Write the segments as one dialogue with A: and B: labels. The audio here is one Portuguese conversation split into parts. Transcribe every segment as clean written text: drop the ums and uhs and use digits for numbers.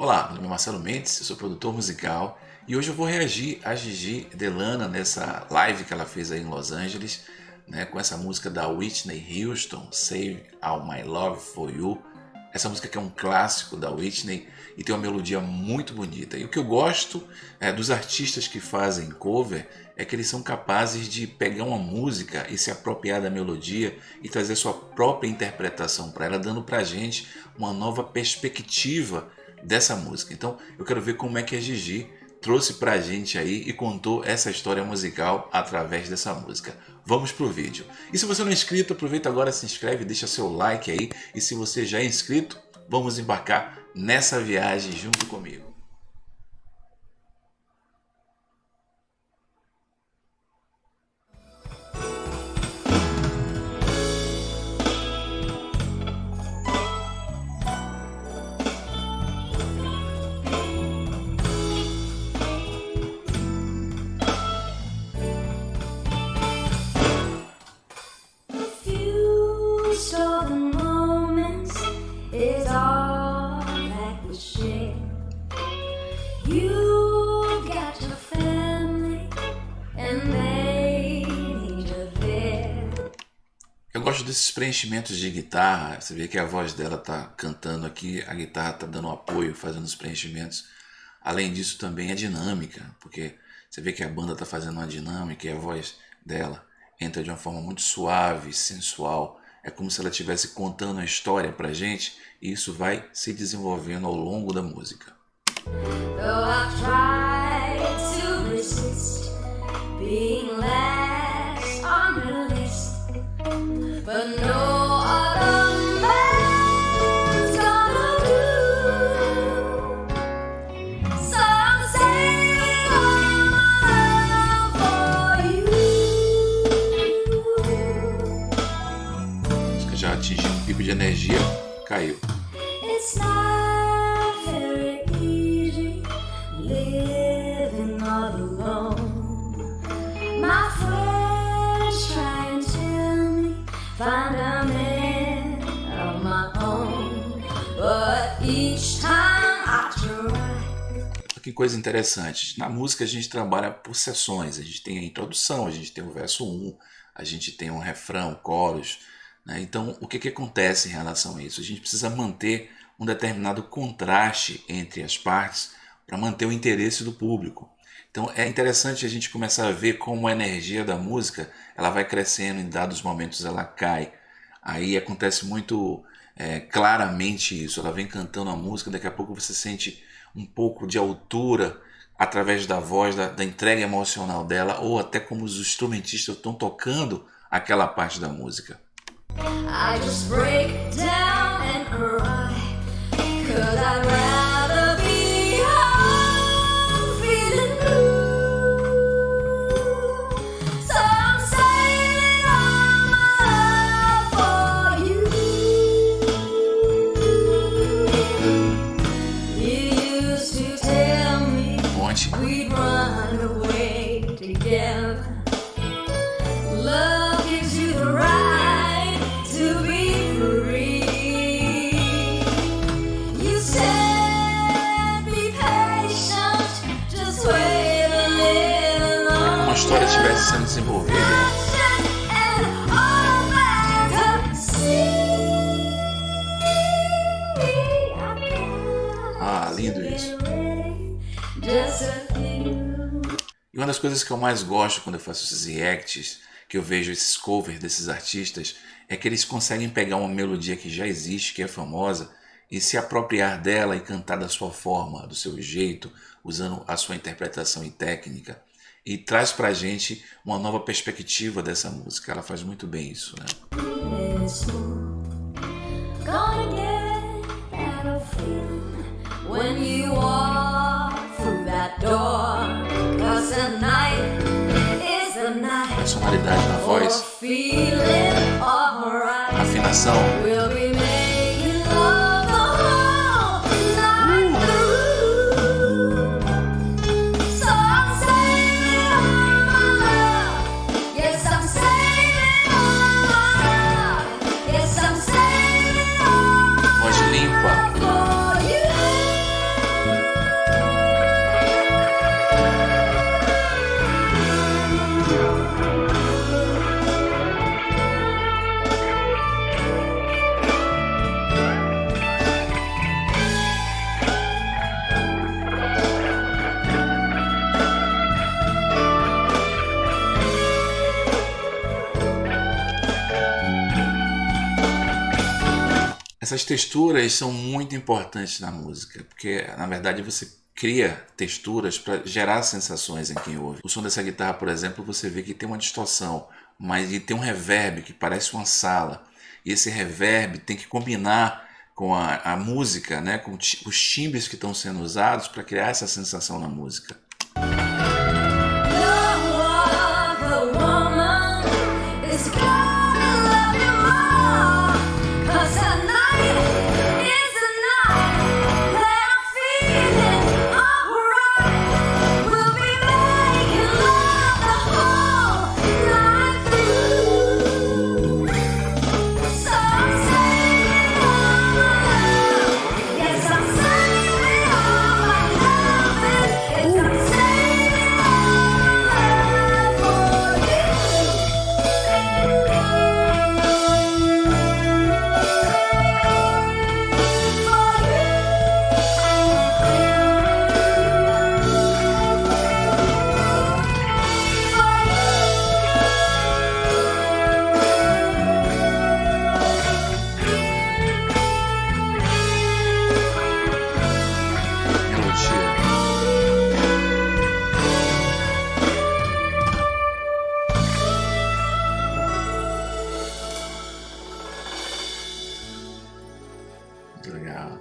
A: Olá, meu nome é Marcelo Mendes, eu sou produtor musical e hoje eu vou reagir a Gigi Delana nessa live que ela fez aí em Los Angeles, né, com essa música da Whitney Houston, Save All My Love For You. Essa música que é um clássico da Whitney e tem uma melodia muito bonita. E o que eu gosto dos artistas que fazem cover é que eles são capazes de pegar uma música e se apropriar da melodia e trazer sua própria interpretação para ela, dando pra gente uma nova perspectiva dessa música. Então eu quero ver como é que a Gigi trouxe pra gente aí e contou essa história musical através dessa música. Vamos pro vídeo. E se você não é inscrito, aproveita agora, se inscreve, deixa seu like aí. E se você já é inscrito, vamos embarcar nessa viagem junto comigo. Eu gosto desses preenchimentos de guitarra. Você vê que a voz dela tá cantando aqui, a guitarra tá dando apoio, fazendo os preenchimentos. Além disso também é dinâmica, porque você vê que a banda tá fazendo uma dinâmica e a voz dela entra de uma forma muito suave, sensual. É como se ela estivesse contando a história pra gente e isso vai se desenvolvendo ao longo da música. Já atingiu um pico de energia, caiu. Que coisa interessante. Na música a gente trabalha por seções. A gente tem a introdução, a gente tem o verso 1, a gente tem um refrão, coros, né? Então o que acontece em relação a isso? A gente precisa manter um determinado contraste entre as partes para manter o interesse do público. Então é interessante a gente começar a ver como a energia da música ela vai crescendo, em dados momentos ela cai. Aí acontece muito claramente isso. Ela vem cantando a música, daqui a pouco você sente um pouco de altura através da voz, da entrega emocional dela, ou até como os instrumentistas estão tocando aquela parte da música. I just break down and cry, 'cause I'd rather be home feeling blue. So I'm saving all my love for you. You used to tell me we'd run away together. Love gives you the right to be free. You said be patient, just wait a little longer. Como a história estivesse sendo desenvolvida. Ah, lindo isso. E uma das coisas que eu mais gosto quando eu faço esses reacts, que eu vejo esses covers desses artistas, é que eles conseguem pegar uma melodia que já existe, que é famosa, e se apropriar dela e cantar da sua forma, do seu jeito, usando a sua interpretação e técnica. E traz pra gente uma nova perspectiva dessa música. Ela faz muito bem isso, né? Personalidade na voz, afinação. Voz limpa. Essas texturas são muito importantes na música, porque na verdade você cria texturas para gerar sensações em quem ouve. O som dessa guitarra, por exemplo, você vê que tem uma distorção, mas ele tem um reverb que parece uma sala. E esse reverb tem que combinar com a música, né? Com os timbres que estão sendo usados para criar essa sensação na música. Legal.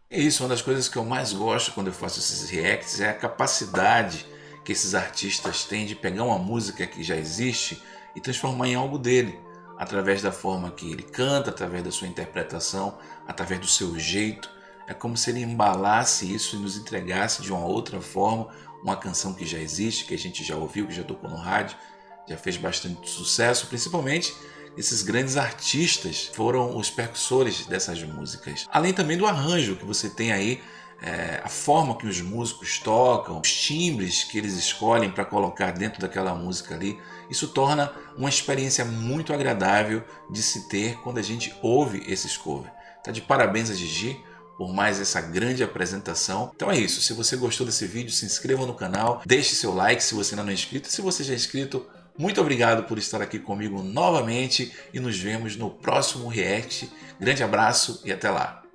A: É isso, uma das coisas que eu mais gosto quando eu faço esses reacts é a capacidade que esses artistas têm de pegar uma música que já existe e transformar em algo dele, através da forma que ele canta, através da sua interpretação, através do seu jeito. É como se ele embalasse isso e nos entregasse de uma outra forma uma canção que já existe, que a gente já ouviu, que já tocou no rádio, já fez bastante sucesso, principalmente esses grandes artistas foram os percussores dessas músicas. Além também do arranjo que você tem aí, a forma que os músicos tocam, os timbres que eles escolhem para colocar dentro daquela música ali, isso torna uma experiência muito agradável de se ter quando a gente ouve esses covers. Tá de parabéns a Gigi por mais essa grande apresentação. Então é isso, se você gostou desse vídeo, se inscreva no canal, deixe seu like se você ainda não é inscrito. Se você já é inscrito, muito obrigado por estar aqui comigo novamente e nos vemos no próximo react. Grande abraço e até lá!